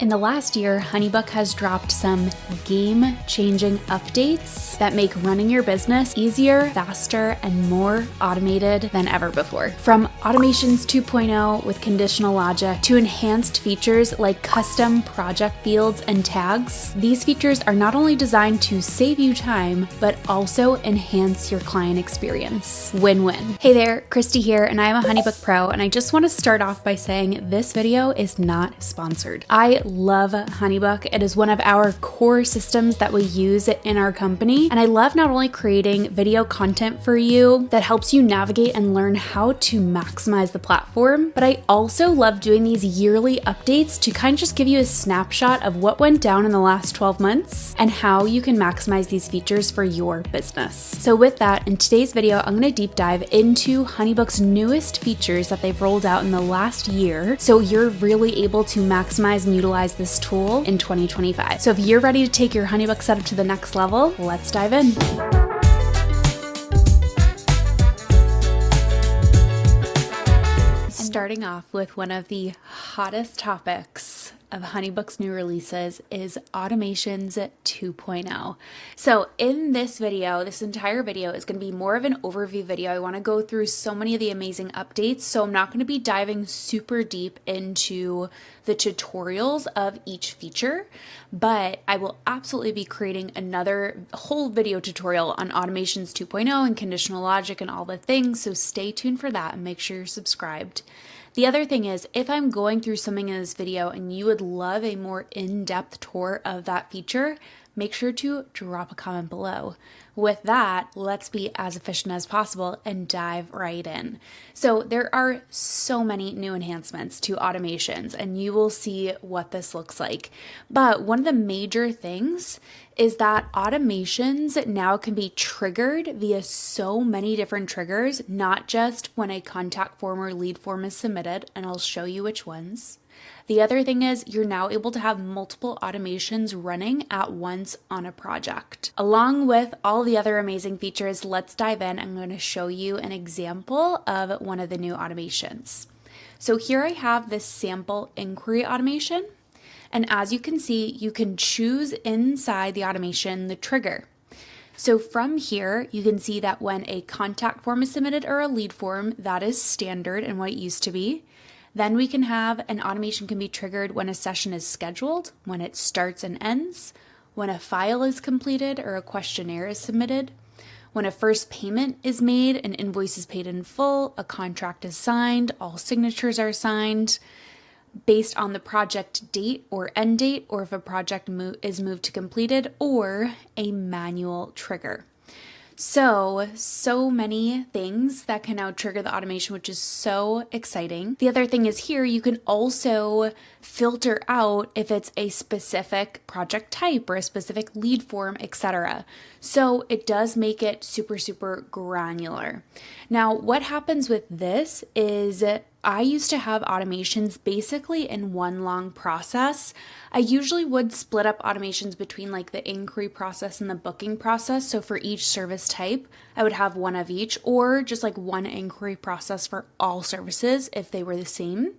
In the last year, HoneyBook has dropped some game-changing updates that make running your business easier, faster, and more automated than ever before. From Automations 2.0 with conditional logic to enhanced features like custom project fields and tags, these features are not only designed to save you time, but also enhance your client experience. Win-win. Hey there, Christy here, and I'm a HoneyBook Pro, and I just want to start off by saying this video is not sponsored. I love HoneyBook. It is one of our core systems that we use in our company. And I love not only creating video content for you that helps you navigate and learn how to maximize the platform, but I also love doing these yearly updates to kind of just give you a snapshot of what went down in the last 12 months and how you can maximize these features for your business. So with that, in today's video, I'm going to deep dive into HoneyBook's newest features that they've rolled out in the last year, so you're really able to maximize and utilize this tool in 2025. So if you're ready to take your HoneyBook setup to the next level, let's dive in. Starting off with one of the hottest topics of HoneyBook's new releases is Automations 2.0. So in this video, this entire video is going to be more of an overview video. I want to go through so many of the amazing updates, so I'm not going to be diving super deep into the tutorials of each feature, but I will absolutely be creating another whole video tutorial on Automations 2.0 and conditional logic and all the things, so stay tuned for that and make sure you're subscribed. The other thing is, if I'm going through something in this video and you would love a more in-depth tour of that feature, make sure to drop a comment below. With that, let's be as efficient as possible and dive right in. So there are so many new enhancements to automations, and you will see what this looks like. But one of the major things is that automations now can be triggered via so many different triggers, not just when a contact form or lead form is submitted, and I'll show you which ones. The other thing is you're now able to have multiple automations running at once on a project. Along with all the other amazing features, let's dive in. I'm going to show you an example of one of the new automations. So here I have this sample inquiry automation. And as you can see, you can choose inside the automation the trigger. So from here, you can see that when a contact form is submitted or a lead form, that is standard and what it used to be. Then we can have an automation can be triggered when a session is scheduled, when it starts and ends, when a file is completed or a questionnaire is submitted, when a first payment is made, an invoice is paid in full, a contract is signed, all signatures are signed, based on the project date or end date, or if a project is moved to completed, or a manual trigger. So many things that can now trigger the automation, which is so exciting. The other thing is here, you can also filter out if it's a specific project type or a specific lead form, etc. So it does make it super granular. Now, what happens with this is I used to have automations basically in one long process. I usually would split up automations between like the inquiry process and the booking process. So for each service type, I would have one of each, or just like one inquiry process for all services if they were the same.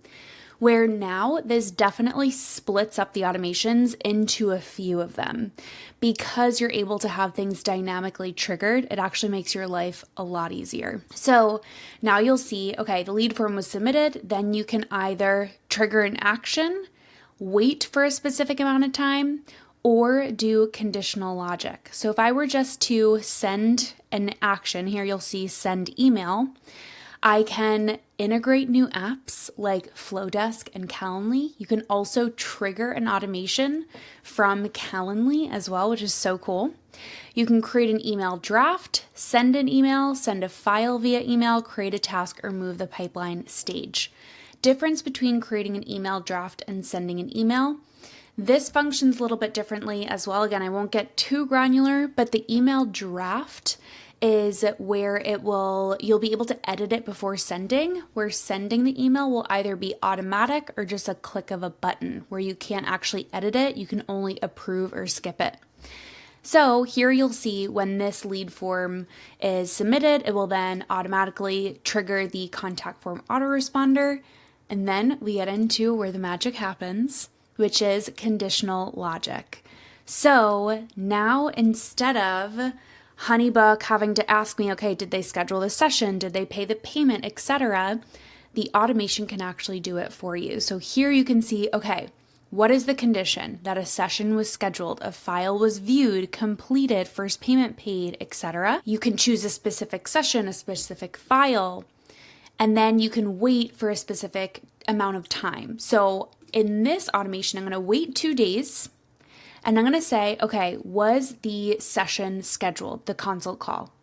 Where now this definitely splits up the automations into a few of them. Because you're able to have things dynamically triggered, it actually makes your life a lot easier. So now you'll see, okay, the lead form was submitted, then you can either trigger an action, wait for a specific amount of time, or do conditional logic. So if I were just to send an action, here you'll see send email, I can integrate new apps like Flowdesk and Calendly. You can also trigger an automation from Calendly as well, which is so cool. You can create an email draft, send an email, send a file via email, create a task, or move the pipeline stage. Difference between creating an email draft and sending an email. This functions a little bit differently as well. Again, I won't get too granular, but the email draft is where you'll be able to edit it before sending, where sending the email will either be automatic or just a click of a button where you can't actually edit it, you can only approve or skip it. So here you'll see when this lead form is submitted, it will then automatically trigger the contact form autoresponder, and then we get into where the magic happens. which is conditional logic. So now instead of HoneyBook having to ask me, okay, did they schedule the session? Did they pay the payment, etc.? The automation can actually do it for you. So here you can see, okay, what is the condition? That a session was scheduled, a file was viewed, completed, first payment paid, etc. You can choose a specific session, a specific file, and then you can wait for a specific amount of time. So in this automation, I'm going to wait 2 days, and I'm going to say, okay, was the session scheduled, the consult call?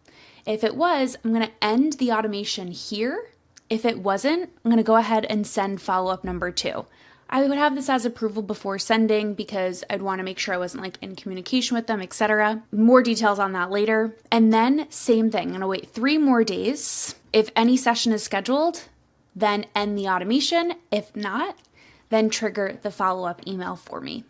If it was, I'm going to end the automation here. If it wasn't, I'm going to go ahead and send follow-up number 2. I would have this as approval before sending because I'd want to make sure I wasn't like in communication with them, etc. More details on that later. And then same thing, I'm going to wait 3 more days. If any session is scheduled, then end the automation. If not, then trigger the follow-up email for me.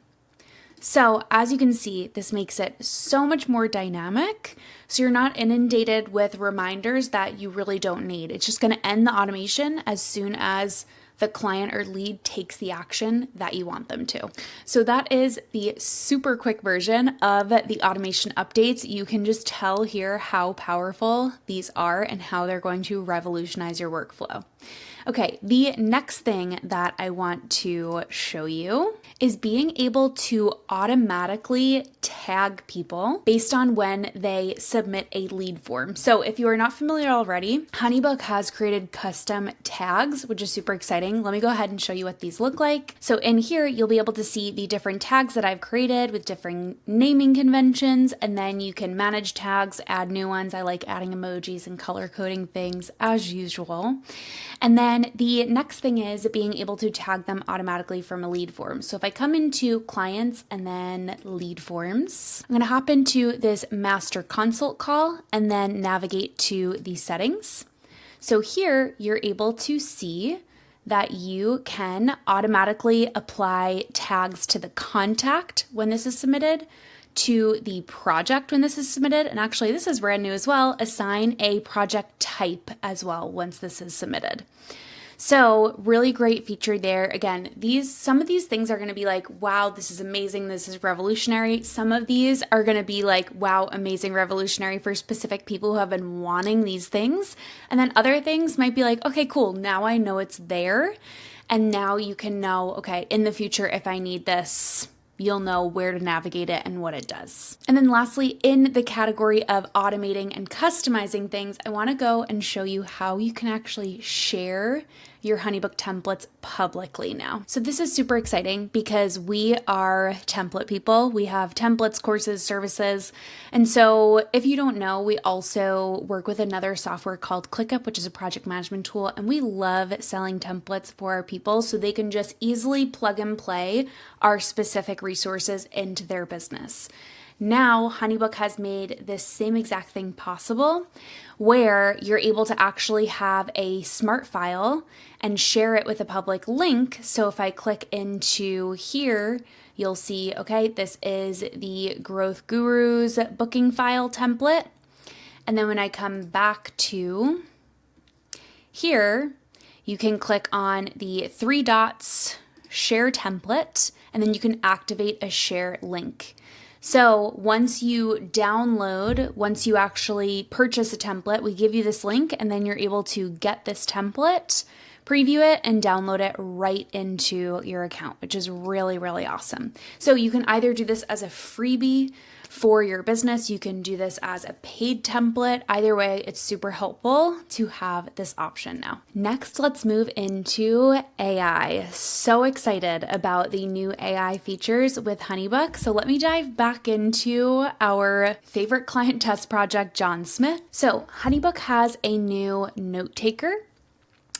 So as you can see, this makes it so much more dynamic. So you're not inundated with reminders that you really don't need. It's just going to end the automation as soon as the client or lead takes the action that you want them to. So that is the super quick version of the automation updates. You can just tell here how powerful these are and how they're going to revolutionize your workflow. Okay, the next thing that I want to show you is being able to automatically tag people based on when they submit a lead form. So if you are not familiar already, HoneyBook has created custom tags, which is super exciting. Let me go ahead and show you what these look like. So in here, you'll be able to see the different tags that I've created with different naming conventions, and then you can manage tags, add new ones. I like adding emojis and color coding things as usual. And then the next thing is being able to tag them automatically from a lead form. So if I come into clients and then lead forms, I'm going to hop into this master consult call and then navigate to the settings. So here you're able to see that you can automatically apply tags to the contact when this is submitted, to the project when this is submitted, and actually this is brand new as well, assign a project type as well once this is submitted. So really great feature there. Again, some of these things are going to be like, wow, this is amazing, this is revolutionary. Some of these are going to be like, wow, amazing, revolutionary for specific people who have been wanting these things. And then other things might be like, okay, cool, now I know it's there. And now you can know, okay, in the future, if I need this, you'll know where to navigate it and what it does. And then lastly, in the category of automating and customizing things, I want to go and show you how you can actually share your HoneyBook templates publicly now. So this is super exciting because we are template people. We have templates, courses, services. And so if you don't know, we also work with another software called ClickUp, which is a project management tool. And we love selling templates for our people so they can just easily plug and play our specific resources into their business. Now, HoneyBook has made this same exact thing possible where you're able to actually have a smart file and share it with a public link. So if I click into here, you'll see, okay, this is the Growth Gurus booking file template. And then when I come back to here, you can click on the 3 dots, share template, and then you can activate a share link. So once you actually purchase a template, we give you this link and then you're able to get this template, preview it, and download it right into your account, which is really, really awesome. So you can either do this as a freebie for your business. You can do this as a paid template. Either way, it's super helpful to have this option now. Next, let's move into AI. So excited about the new AI features with HoneyBook. So let me dive back into our favorite client test project, John Smith. So HoneyBook has a new note taker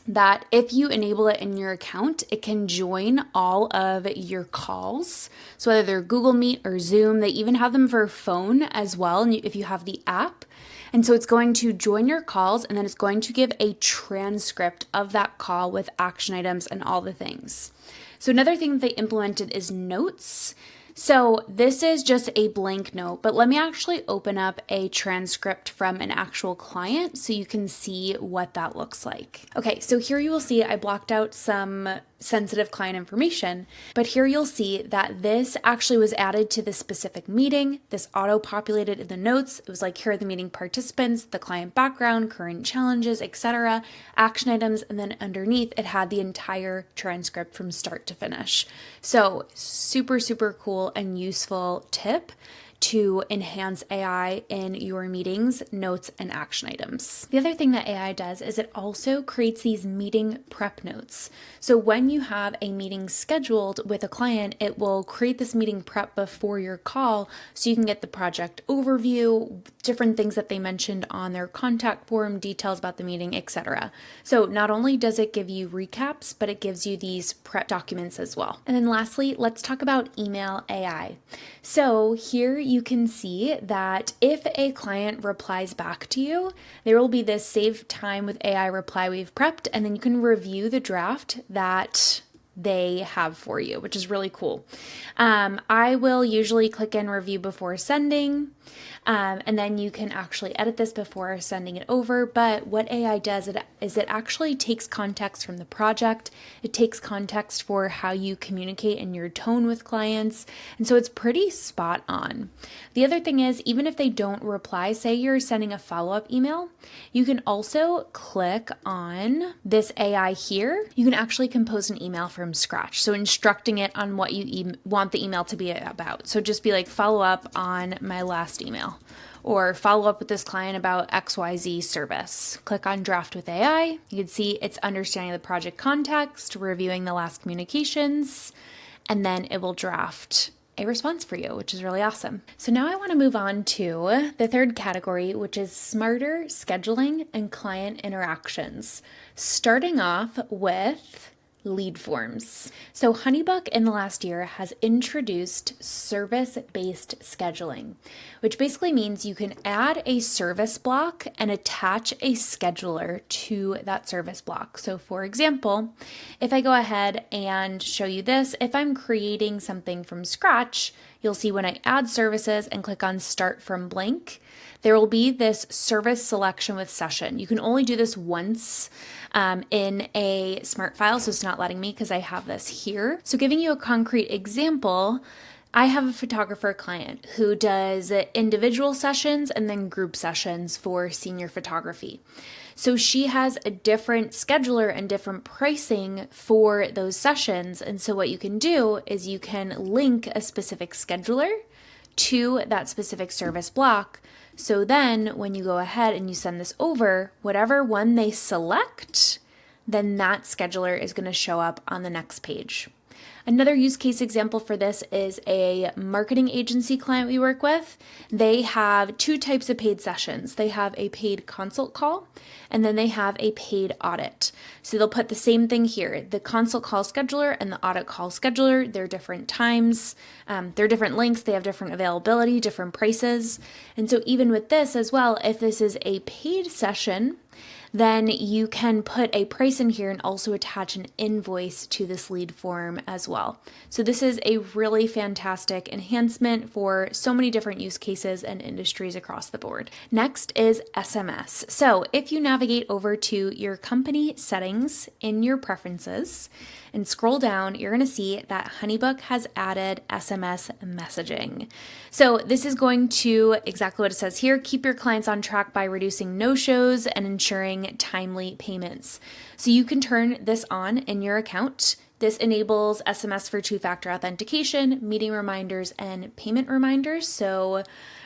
that if you enable it in your account, it can join all of your calls. So whether they're Google Meet or Zoom, they even have them for phone as well, and if you have the app. And so it's going to join your calls, and then it's going to give a transcript of that call with action items and all the things. So another thing that they implemented is notes. So this is just a blank note, but let me actually open up a transcript from an actual client so you can see what that looks like. Okay, so here you will see I blocked out some sensitive client information. But here you'll see that this actually was added to the specific meeting. This auto-populated in the notes. It was like, here are the meeting participants, the client background, current challenges, etc., action items, and then underneath it had the entire transcript from start to finish. So super, super cool and useful tip to enhance AI in your meetings, notes, and action items. The other thing that AI does is it also creates these meeting prep notes. So when you have a meeting scheduled with a client, it will create this meeting prep before your call so you can get the project overview, different things that they mentioned on their contact form, details about the meeting, etc. So not only does it give you recaps, but it gives you these prep documents as well. And then lastly, let's talk about email AI. So here you can see that if a client replies back to you, there will be this save time with AI reply we've prepped, and then you can review the draft that they have for you, which is really cool. I will usually click in review before sending, and then you can actually edit this before sending it over. But what AI does is it actually takes context from the project. It takes context for how you communicate and your tone with clients. And so it's pretty spot on. The other thing is, even if they don't reply, say you're sending a follow-up email, you can also click on this AI here. You can actually compose an email from scratch. So instructing it on what you want the email to be about. So just be like, follow up on my last email, or follow up with this client about XYZ service. Click on draft with AI. You can see it's understanding the project context, reviewing the last communications, and then it will draft a response for you, which is really awesome. So now I want to move on to the third category, which is smarter scheduling and client interactions, starting off with lead forms. So HoneyBook in the last year has introduced service-based scheduling, which basically means you can add a service block and attach a scheduler to that service block. So for example, if I go ahead and show you this, if I'm creating something from scratch, you'll see when I add services and click on start from blank, there will be this service selection with session. You can only do this once in a smart file, so it's not letting me because I have this here. So giving you a concrete example, I have a photographer client who does individual sessions and then group sessions for senior photography. So she has a different scheduler and different pricing for those sessions. And so what you can do is you can link a specific scheduler to that specific service block. So then when you go ahead and you send this over, whatever one they select, then that scheduler is going to show up on the next page. Another use case example for this is a marketing agency client we work with. They have two types of paid sessions. They have a paid consult call, and then they have a paid audit. So they'll put the same thing here, the consult call scheduler and the audit call scheduler. They're different times, they're different links, they have different availability, different prices. And so even with this as well, if this is a paid session, then you can put a price in here and also attach an invoice to this lead form as well. So this is a really fantastic enhancement for so many different use cases and industries across the board. Next is SMS. So if you navigate over to your company settings in your preferences and scroll down, you're going to see that HoneyBook has added SMS messaging. So this is going to, exactly what it says here, keep your clients on track by reducing no-shows and ensuring timely payments. So you can turn this on in your account. This enables SMS for two-factor authentication, meeting reminders, and payment reminders. So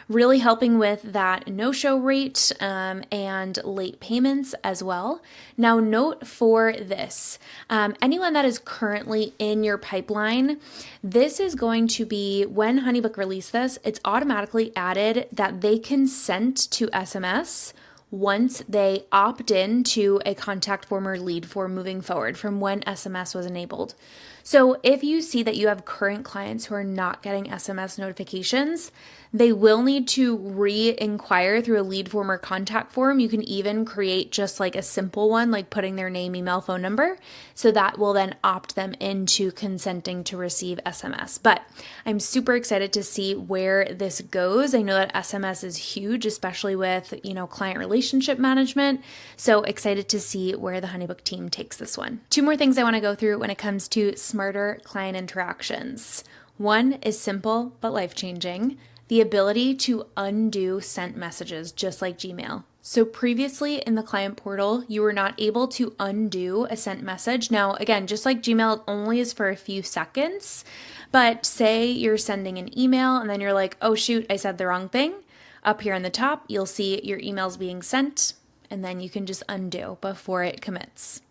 really helping with that no-show rate and late payments as well. Now note for this, anyone that is currently in your pipeline, this is going to be, when HoneyBook released this, it's automatically added that they consent to SMS once they opt in to a contact form or lead form moving forward from when SMS was enabled. So if you see that you have current clients who are not getting SMS notifications, they will need to re-inquire through a lead form or contact form. You can even create just like a simple one, like putting their name, email, phone number. So that will then opt them into consenting to receive SMS. But I'm super excited to see where this goes. I know that SMS is huge, especially with, client relationship management. So excited to see where the HoneyBook team takes this one. Two more things I want to go through when it comes to smarter client interactions. One is simple but life-changing. The ability to undo sent messages, just like Gmail. So previously in the client portal, you were not able to undo a sent message. Now, again, just like Gmail, it only is for a few seconds. But say you're sending an email and then you're like, oh shoot, I said the wrong thing. Up here on the top, you'll see your emails being sent, and then you can just undo before it commits.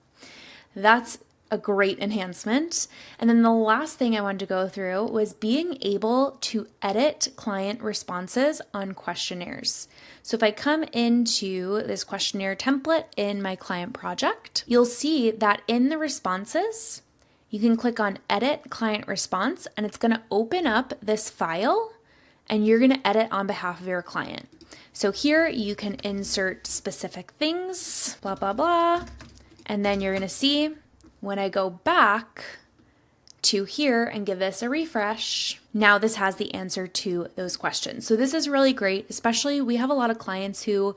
That's a great enhancement. And then the last thing I wanted to go through was being able to edit client responses on questionnaires. So if I come into this questionnaire template in my client project, you'll see that in the responses, you can click on Edit Client Response, and it's going to open up this file, and you're going to edit on behalf of your client. So here you can insert specific things, blah, blah, blah, and then you're going to see when I go back to here and give this a refresh, now this has the answer to those questions. So this is really great, especially we have a lot of clients who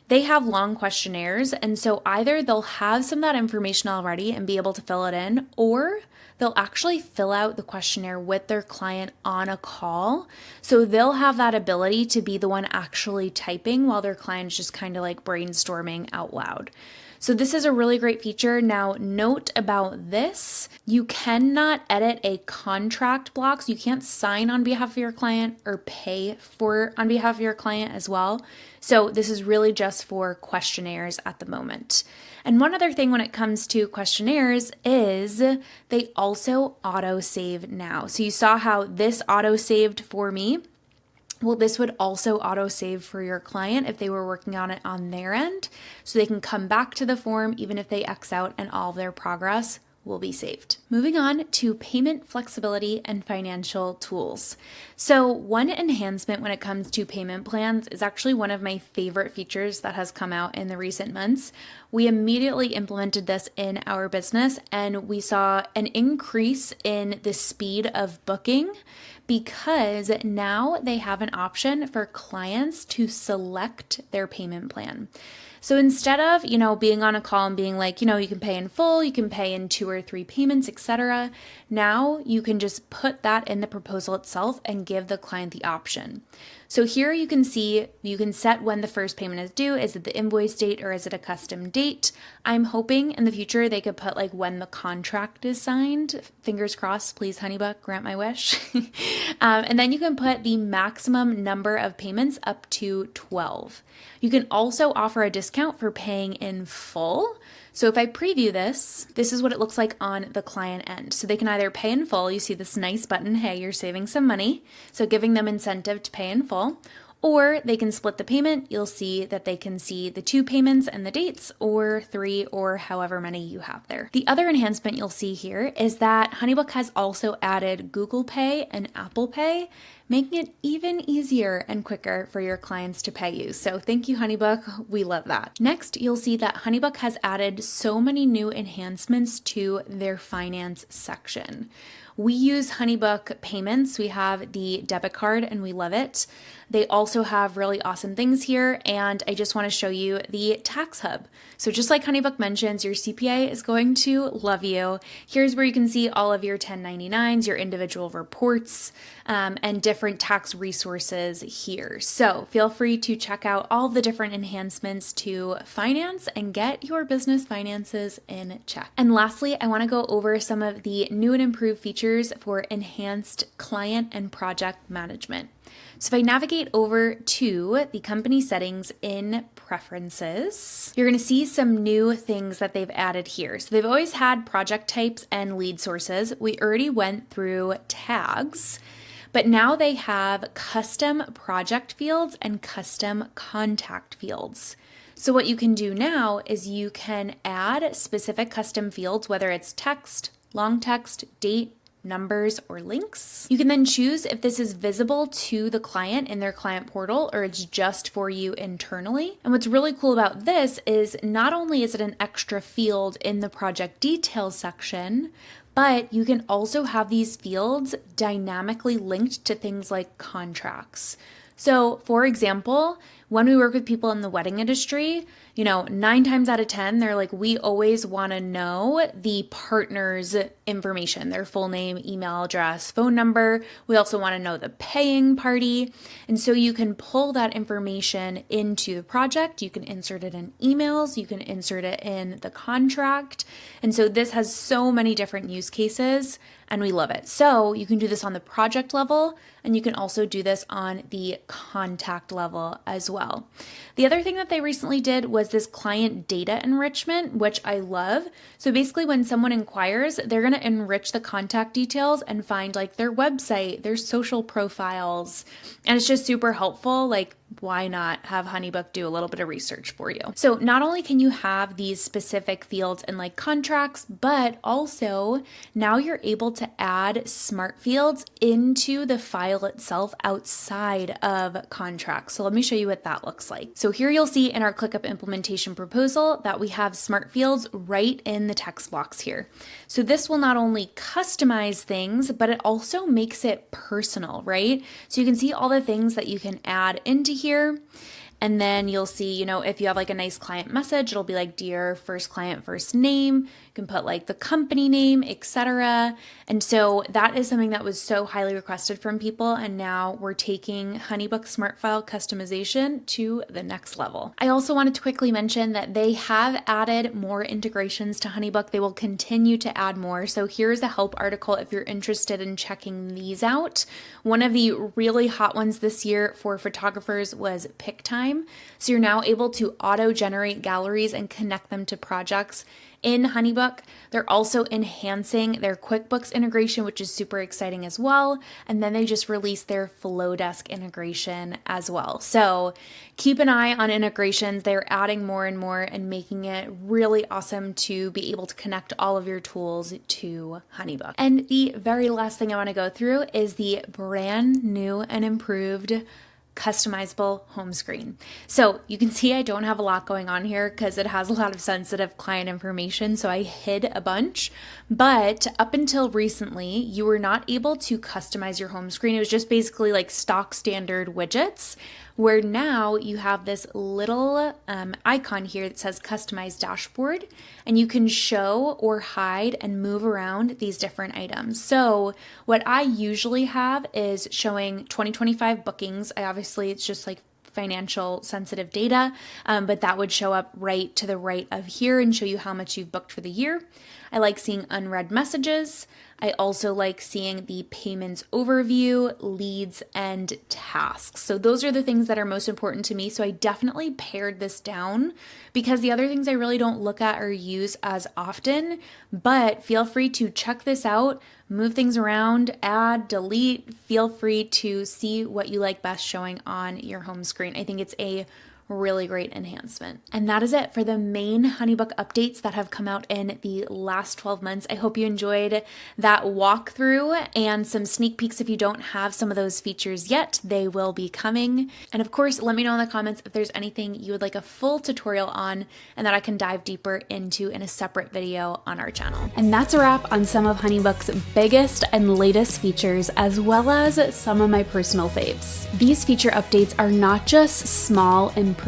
they have long questionnaires, and so either they'll have some of that information already and be able to fill it in, or they'll actually fill out the questionnaire with their client on a call. So they'll have that ability to be the one actually typing while their client's just kind of like brainstorming out loud. So this is a really great feature. Now, note about this, you cannot edit a contract block. So you can't sign on behalf of your client or pay for on behalf of your client as well. So this is really just for questionnaires at the moment. And one other thing when it comes to questionnaires is they also auto-save now. So you saw how this auto-saved for me. Well, this would also auto-save for your client if they were working on it on their end. So they can come back to the form even if they X out, and all of their progress will be saved. Moving on to payment flexibility and financial tools. So one enhancement when it comes to payment plans is actually one of my favorite features that has come out in the recent months. We immediately implemented this in our business, and we saw an increase in the speed of booking because now they have an option for clients to select their payment plan. So instead of, being on a call and being like, you can pay in full, you can pay in 2 or 3 payments, etc. Now you can just put that in the proposal itself and give the client the option. So here you can see, you can set when the first payment is due. Is it the invoice date or is it a custom date? I'm hoping in the future they could put like when the contract is signed. Fingers crossed, please HoneyBook, grant my wish. And then you can put the maximum number of payments up to 12. You can also offer a discount for paying in full. So if I preview this, this is what it looks like on the client end. So they can either pay in full, you see this nice button, hey, you're saving some money, so giving them incentive to pay in full, or they can split the payment. You'll see that they can see the 2 payments and the dates, or 3, or however many you have there. The other enhancement you'll see here is that HoneyBook has also added Google Pay and Apple Pay, making it even easier and quicker for your clients to pay you. So thank you, HoneyBook. We love that. Next, you'll see that HoneyBook has added so many new enhancements to their finance section. We use HoneyBook payments. We have the debit card and we love it. They also have really awesome things here, and I just want to show you the tax hub. So just like HoneyBook mentions, your CPA is going to love you. Here's where you can see all of your 1099s, your individual reports, and different tax resources here. So feel free to check out all the different enhancements to finance and get your business finances in check. And lastly, I want to go over some of the new and improved features for enhanced client and project management. So if I navigate over to the company settings in preferences, you're going to see some new things that they've added here. So they've always had project types and lead sources. We already went through tags, but now they have custom project fields and custom contact fields. So what you can do now is you can add specific custom fields, whether it's text, long text, date, numbers, or links. You can then choose if this is visible to the client in their client portal or it's just for you internally. And what's really cool about this is not only is it an extra field in the project details section, but you can also have these fields dynamically linked to things like contracts. So for example, when we work with people in the wedding industry, 9 times out of 10, they're like, we always want to know the partner's information, their full name, email address, phone number. We also want to know the paying party. And so you can pull that information into the project. You can insert it in emails. You can insert it in the contract. And so this has so many different use cases and we love it. So you can do this on the project level and you can also do this on the contact level as well. The other thing that they recently did was this client data enrichment, which I love. So basically when someone inquires, they're going to enrich the contact details and find like their website, their social profiles. And it's just super helpful. Like, why not have HoneyBook do a little bit of research for you? So not only can you have these specific fields in like contracts, but also now you're able to add smart fields into the file itself outside of contracts. So let me show you what that looks like. So here you'll see in our ClickUp implementation proposal that we have smart fields right in the text box here. So this will not only customize things, but it also makes it personal, right? So you can see all the things that you can add into here. And then you'll see, if you have like a nice client message, it'll be like, dear first client, first name. You can put like the company name, etc. And so that is something that was so highly requested from people. And now we're taking HoneyBook Smart File customization to the next level. I also wanted to quickly mention that they have added more integrations to HoneyBook. They will continue to add more. So here's a help article if you're interested in checking these out. One of the really hot ones this year for photographers was PicTime. So you're now able to auto-generate galleries and connect them to projects in HoneyBook. They're also enhancing their QuickBooks integration, which is super exciting as well. And then they just released their Flowdesk integration as well. So keep an eye on integrations. They're adding more and more and making it really awesome to be able to connect all of your tools to HoneyBook. And the very last thing I want to go through is the brand new and improved customizable home screen. So you can see I don't have a lot going on here because it has a lot of sensitive client information. So I hid a bunch, but up until recently, you were not able to customize your home screen. It was just basically like stock standard widgets, where now you have this little icon here that says customize dashboard, and you can show or hide and move around these different items. So what I usually have is showing 2025 bookings. It's just like financial sensitive data, but that would show up right to the right of here and show you how much you've booked for the year. I like seeing unread messages. I also like seeing the payments overview, leads, and tasks. So those are the things that are most important to me. So I definitely pared this down because the other things I really don't look at or use as often, but feel free to check this out, move things around, add, delete. Feel free to see what you like best showing on your home screen. I think it's a really great enhancement. And that is it for the main HoneyBook updates that have come out in the last 12 months. I hope you enjoyed that walkthrough and some sneak peeks. If you don't have some of those features yet, they will be coming. And of course, let me know in the comments if there's anything you would like a full tutorial on and that I can dive deeper into in a separate video on our channel. And that's a wrap on some of HoneyBook's biggest and latest features, as well as some of my personal faves. These feature updates are not just small improvements.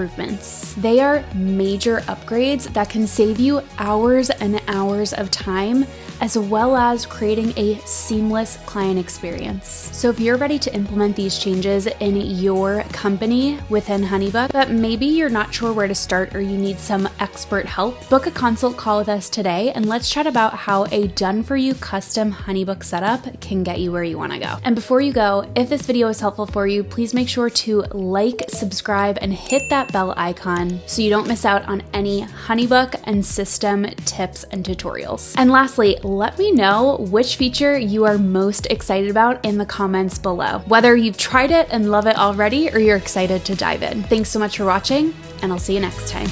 They are major upgrades that can save you hours and hours of time, as well as creating a seamless client experience. So if you're ready to implement these changes in your company within HoneyBook, but maybe you're not sure where to start or you need some expert help, book a consult call with us today and let's chat about how a done-for-you custom HoneyBook setup can get you where you want to go. And before you go, if this video is helpful for you, please make sure to like, subscribe, and hit that bell icon so you don't miss out on any HoneyBook and system tips and tutorials. And lastly, let me know which feature you are most excited about in the comments below, whether you've tried it and love it already or you're excited to dive in. Thanks so much for watching, and I'll see you next time.